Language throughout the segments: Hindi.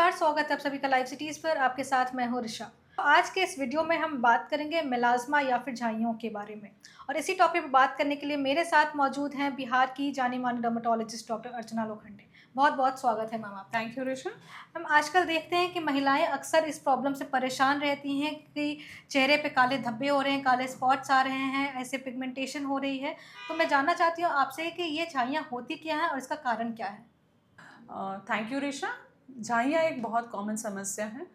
नमस्कार, स्वागत है आप सभी का लाइव सिटीज़ पर। आपके साथ मैं हूँ ऋषा। तो आज के इस वीडियो में हम बात करेंगे मेलाज़्मा या फिर झाइयों के बारे में। और इसी टॉपिक पे बात करने के लिए मेरे साथ मौजूद हैं बिहार की जानी-मानी डर्मेटोलॉजिस्ट डॉक्टर अर्चना लोखंडे। बहुत-बहुत स्वागत है मैम आपका। Thank you Risha. मैम आजकल देखते हैं कि महिलाएँ अक्सर इस प्रॉब्लम से परेशान रहती हैं कि चेहरे पे काले धब्बे हो रहे हैं, काले स्पॉट्स आ रहे हैं, ऐसे पिगमेंटेशन हो रही है। तो मैं जानना चाहती हूँ आपसे कि ये झाइयाँ होती क्या हैं और इसका कारण क्या है? थैंक यू ऋषा। झाइयाँ एक बहुत कॉमन समस्या है।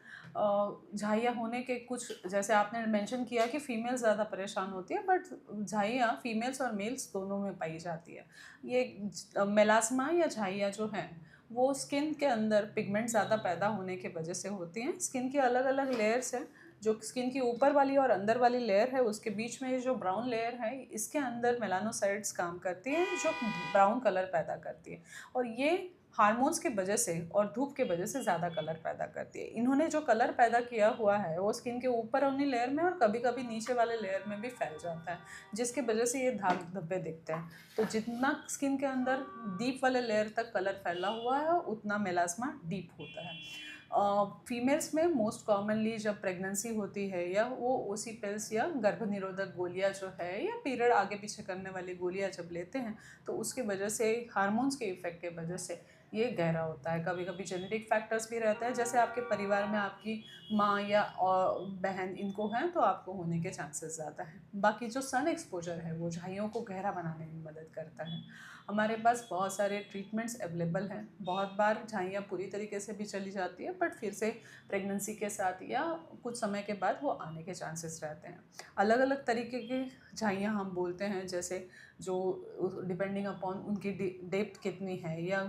झाइयाँ होने के कुछ, जैसे आपने मेंशन किया कि फीमेल ज़्यादा परेशान होती है, बट झाइयाँ फीमेल्स और मेल्स दोनों में पाई जाती है। ये मेलास्मा या झाइयाँ जो हैं वो स्किन के अंदर पिगमेंट ज़्यादा पैदा होने की वजह से होती हैं। स्किन की अलग अलग लेयर्स हैं। जो स्किन की ऊपर वाली और अंदर वाली लेयर है, उसके बीच में ये जो ब्राउन लेयर है, इसके अंदर मेलानोसाइट्स काम करती हैं जो ब्राउन कलर पैदा करती है। और ये हार्मोन्स की वजह से और धूप की वजह से ज़्यादा कलर पैदा करती है। इन्होंने जो कलर पैदा किया हुआ है वो स्किन के ऊपर वाली लेयर में और कभी कभी नीचे वाले लेयर में भी फैल जाता है, जिसकी वजह से ये दाग धब्बे दिखते हैं। तो जितना स्किन के अंदर डीप वाले लेयर तक कलर फैला हुआ है उतना मेलास्मा डीप होता है। फीमेल्स में मोस्ट कॉमनली जब प्रेगनेंसी होती है या वो ओसी पिल्स या गर्भ निरोधक गोलियां जो है या पीरियड आगे पीछे करने वाली गोलियां जब लेते हैं, तो उसकी वजह से हार्मोन्स के इफेक्ट के वजह से ये गहरा होता है। कभी कभी जेनेटिक फैक्टर्स भी रहते हैं, जैसे आपके परिवार में आपकी माँ या बहन इनको हैं तो आपको होने के चांसेस ज़्यादा हैं। बाकी जो सन एक्सपोजर है वो झाइयों को गहरा बनाने में मदद करता है। हमारे पास बहुत सारे ट्रीटमेंट्स अवेलेबल हैं। बहुत बार झाइयाँ पूरी तरीके से भी चली जाती है, बट फिर से प्रेगनेंसी के साथ या कुछ समय के बाद वो आने के चांसेस रहते हैं। अलग अलग तरीके की झाइयाँ हम बोलते हैं, जैसे जो डिपेंडिंग अपॉन उनकी डेप्थ कितनी है या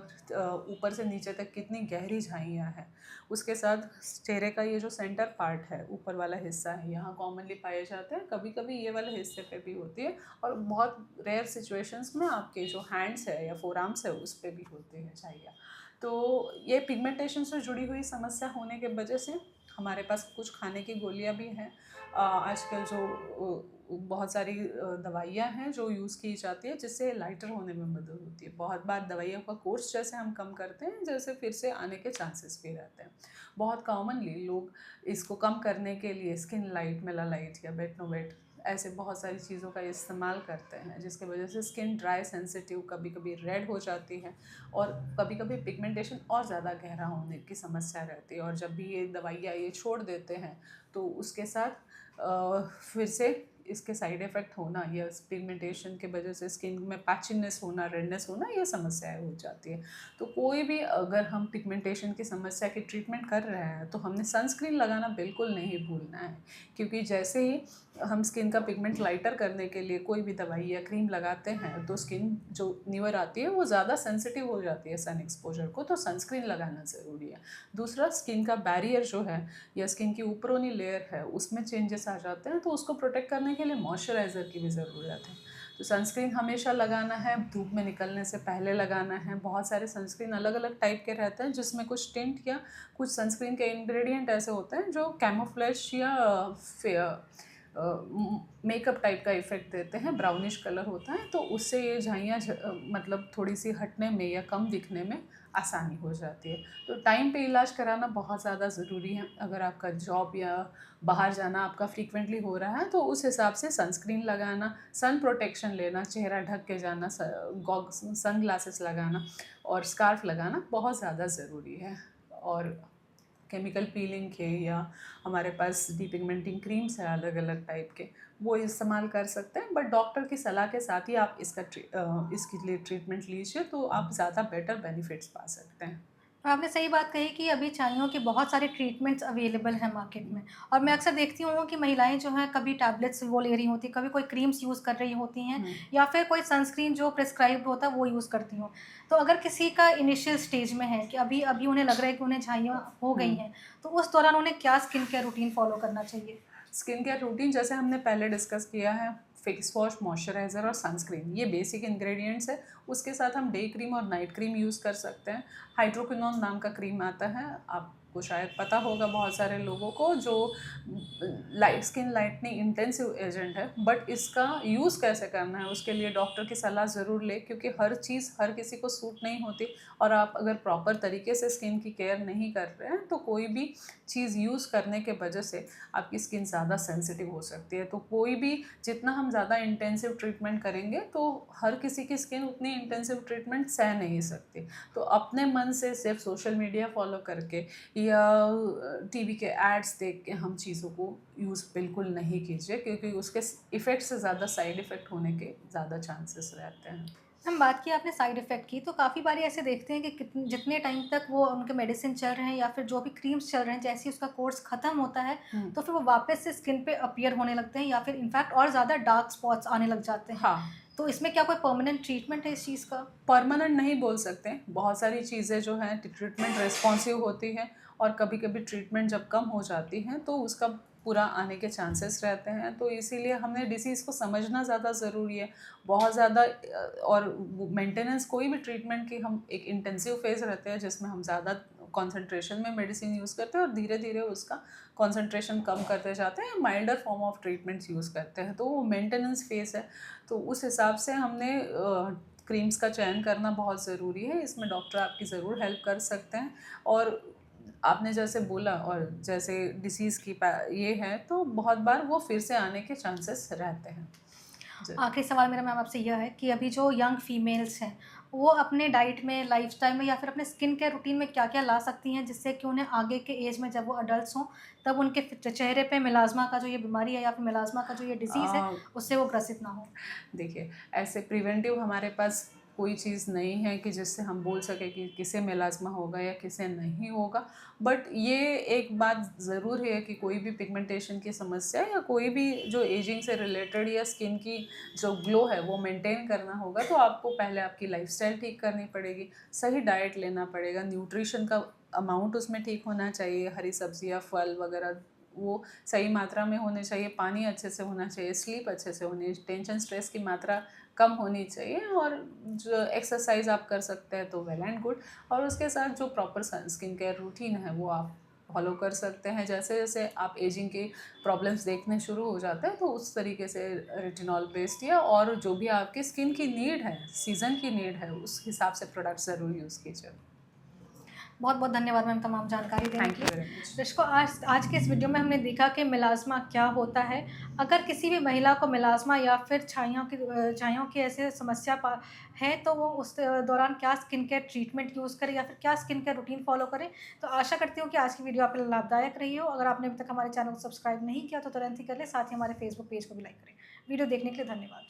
ऊपर से नीचे तक कितनी गहरी झाइयाँ हैं। उसके साथ चेहरे का ये जो सेंटर पार्ट है, ऊपर वाला हिस्सा है, यहाँ कॉमनली पाए जाते हैं। कभी कभी ये वाले हिस्से पे भी होती है और बहुत रेयर सिचुएशंस में आपके जो हैंड्स है या फोर आर्म्स है उस पर भी होते हैं झाइयाँ। तो ये पिगमेंटेशन से जुड़ी हुई समस्या होने के वजह से हमारे पास कुछ खाने की गोलियां भी हैं। आजकल जो बहुत सारी दवाइयाँ हैं जो यूज़ की जाती है, जिससे लाइटर होने में मदद होती है। बहुत बार दवाइयों का कोर्स जैसे हम कम करते हैं, जैसे फिर से आने के चांसेस भी रहते हैं। बहुत कॉमनली लोग इसको कम करने के लिए स्किन लाइट, मेलालाइट या बेटनोवेट ऐसे बहुत सारी चीज़ों का इस्तेमाल करते हैं, जिसकी वजह से स्किन ड्राई, सेंसिटिव, कभी कभी रेड हो जाती है और कभी कभी पिगमेंटेशन और ज़्यादा गहरा होने की समस्या रहती है। और जब भी ये दवाइयाँ ये छोड़ देते हैं तो उसके साथ फिर से इसके साइड इफ़ेक्ट होना या पिगमेंटेशन के वजह से स्किन में पैचीनेस होना, रेडनेस होना, ये समस्याएं हो जाती है। तो कोई भी अगर हम पिगमेंटेशन की समस्या की ट्रीटमेंट कर रहे हैं तो हमने सनस्क्रीन लगाना बिल्कुल नहीं भूलना है, क्योंकि जैसे ही हम स्किन का पिगमेंट लाइटर करने के लिए कोई भी दवाई या क्रीम लगाते हैं तो स्किन जो न्यूअर आती है वो ज़्यादा सेंसिटिव हो जाती है सन एक्सपोजर को, तो सनस्क्रीन लगाना ज़रूरी है। दूसरा, स्किन का बैरियर जो है या स्किन की ऊपरोनी लेयर है उसमें चेंजेस आ जाते हैं, तो उसको प्रोटेक्ट करने के लिए मॉइस्चराइज़र की भी ज़रूरत है। तो सनस्क्रीन हमेशा लगाना है, धूप में निकलने से पहले लगाना है। बहुत सारे सनस्क्रीन अलग अलग टाइप के रहते हैं, जिसमें कुछ टिंट या कुछ सनस्क्रीन के इंग्रेडिएंट ऐसे होते हैं जो कैमोफ्लेज या मेकअप टाइप का इफ़ेक्ट देते हैं, ब्राउनिश कलर होता है, तो उससे ये झाइयाँ मतलब थोड़ी सी हटने में या कम दिखने में आसानी हो जाती है। तो टाइम पे इलाज कराना बहुत ज़्यादा ज़रूरी है। अगर आपका जॉब या बाहर जाना आपका फ्रीक्वेंटली हो रहा है तो उस हिसाब से सनस्क्रीन लगाना, सन प्रोटेक्शन लेना, चेहरा ढक के जाना, सन ग्लासेस लगाना और स्कार्फ लगाना बहुत ज़्यादा ज़रूरी है। और केमिकल पीलिंग के या हमारे पास डीपिगमेंटिंग क्रीम्स हैं अलग अलग टाइप के, वो इस्तेमाल कर सकते हैं, बट डॉक्टर की सलाह के साथ ही आप इसके लिए ट्रीटमेंट लीजिए तो आप ज़्यादा बेटर बेनिफिट्स पा सकते हैं। तो आपने सही बात कही कि अभी चाइयों के बहुत सारे ट्रीटमेंट्स अवेलेबल हैं मार्केट में। और मैं अक्सर देखती हूँ कि महिलाएं जो हैं कभी टैबलेट्स वो ले रही होती हैं, कभी कोई क्रीम्स यूज़ कर रही होती हैं हम्म। या फिर कोई सनस्क्रीन जो प्रिस्क्राइब्ड होता है वो यूज़ करती हूँ। तो अगर किसी का इनिशियल स्टेज में है कि अभी अभी उन्हें लग रहा है कि उन्हें झाइयाँ हो गई हम्म। हैं, तो उस दौरान उन्हें क्या स्किन केयर रूटीन फॉलो करना चाहिए? स्किन केयर रूटीन जैसे हमने पहले डिस्कस किया है, फेस वॉश, मॉइस्चराइज़र और सनस्क्रीन, ये बेसिक इंग्रेडिएंट्स है। उसके साथ हम डे क्रीम और नाइट क्रीम यूज़ कर सकते हैं। हाइड्रोक्विनोन नाम का क्रीम आता है, आप आपको शायद पता होगा बहुत सारे लोगों को, जो स्किन लाइटनिंग इंटेंसिव एजेंट है, बट इसका यूज़ कैसे करना है उसके लिए डॉक्टर की सलाह ज़रूर ले, क्योंकि हर चीज़ हर किसी को सूट नहीं होती। और आप अगर प्रॉपर तरीके से स्किन की केयर नहीं कर रहे हैं तो कोई भी चीज़ यूज़ करने के वजह से आपकी स्किन ज़्यादा सेंसिटिव हो सकती है। तो कोई भी जितना हम ज़्यादा इंटेंसिव ट्रीटमेंट करेंगे तो हर किसी की स्किन उतनी इंटेंसिव ट्रीटमेंट सह नहीं सकती। तो अपने मन से सिर्फ सोशल मीडिया फॉलो करके या टीवी के एड्स देख के हम चीज़ों को यूज़ बिल्कुल नहीं कीजिए, क्योंकि उसके इफ़ेक्ट से ज़्यादा साइड इफ़ेक्ट होने के ज़्यादा चांसेस रहते हैं। हम बात की आपने साइड इफ़ेक्ट की, तो काफ़ी बारी ऐसे देखते हैं कि जितने टाइम तक वो उनके मेडिसिन चल रहे हैं या फिर जो भी क्रीम्स चल रहे हैं, जैसे ही उसका कोर्स ख़त्म होता है तो फिर वो वापस से स्किन पे अपीयर होने लगते हैं या फिर इनफैक्ट और ज़्यादा डार्क स्पॉट्स आने लग जाते हैं। हाँ, तो इसमें क्या कोई परमानेंट ट्रीटमेंट है इस चीज़ का? परमानेंट नहीं बोल सकते। बहुत सारी चीज़ें जो हैं ट्रीटमेंट रिस्पॉन्सिव होती हैं, और कभी कभी ट्रीटमेंट जब कम हो जाती हैं तो उसका पूरा आने के चांसेस रहते हैं। तो इसीलिए हमने डिसीज़ को समझना ज़्यादा ज़रूरी है, बहुत ज़्यादा। और मेंटेनेंस कोई भी ट्रीटमेंट की हम एक इंटेंसिव फेज़ रहते हैं जिसमें हम ज़्यादा कॉन्सेंट्रेशन में मेडिसिन यूज़ करते हैं और धीरे धीरे उसका कॉन्सेंट्रेशन कम करते जाते हैं, milder form of treatments use करते हैं। तो वो मेंटेनेंस फेज़ है। तो उस हिसाब से हमने क्रीम्स का चयन करना बहुत ज़रूरी है। इसमें डॉक्टर आपकी ज़रूर हेल्प कर सकते हैं। और आपने जैसे बोला, और जैसे डिसीज़ की ये है तो बहुत बार वो फिर से आने के चांसेस रहते हैं। आखिरी सवाल मेरा मैम आपसे यह है कि अभी जो यंग फीमेल्स हैं वो अपने डाइट में, लाइफस्टाइल में या फिर अपने स्किन केयर रूटीन में क्या क्या ला सकती हैं जिससे कि उन्हें आगे के एज में जब वो अडल्ट हों तब उनके चेहरे पे मिलाज़मा का जो ये बीमारी है या फिर मिलाज़मा का जो ये डिजीज़ है उससे वो ग्रसित ना हो? देखिए, ऐसे प्रिवेंटिव हमारे पास कोई चीज़ नहीं है कि जिससे हम बोल सकें कि किसे मेलाज़्मा होगा या किसे नहीं होगा। बट ये एक बात ज़रूर है कि कोई भी पिगमेंटेशन की समस्या या कोई भी जो एजिंग से रिलेटेड या स्किन की जो ग्लो है वो मेंटेन करना होगा तो आपको पहले आपकी लाइफस्टाइल ठीक करनी पड़ेगी, सही डाइट लेना पड़ेगा, न्यूट्रिशन का अमाउंट उसमें ठीक होना चाहिए, हरी सब्जियाँ, फल वगैरह वो सही मात्रा में होने चाहिए, पानी अच्छे से होना चाहिए, स्लीप अच्छे से होनी, टेंशन स्ट्रेस की मात्रा कम होनी चाहिए, और जो एक्सरसाइज आप कर सकते हैं तो वेल एंड गुड। और उसके साथ जो प्रॉपर स्किन केयर रूटीन है वो आप फॉलो कर सकते हैं। जैसे जैसे आप एजिंग के प्रॉब्लम्स देखने शुरू हो जाते हैं तो उस तरीके से रेटिनॉल पेस्ट या और जो भी आपकी स्किन की नीड है, सीज़न की नीड है, उस हिसाब से प्रोडक्ट ज़रूर यूज़ कीजिए। बहुत बहुत धन्यवाद मैम तमाम जानकारी देने थैंक के यू लिए। Very much. दर्शकों, आज के इस वीडियो में हमने देखा कि मिलाज़मा क्या होता है। अगर किसी भी महिला को मिलाज़मा या फिर छाइयों की ऐसे समस्या है तो वो उस दौरान क्या स्किन केयर ट्रीटमेंट यूज़ करें या फिर क्या स्किन केयर रूटीन फॉलो करें। तो आशा करती हूँ कि आज की वीडियो आपके लिए लाभदायक रही हो। अगर आपने अभी तक हमारे चैनल को सब्सक्राइब नहीं किया तो तुरंत ही कर लें, साथ ही हमारे फेसबुक पेज को भी लाइक करें। वीडियो देखने के लिए धन्यवाद।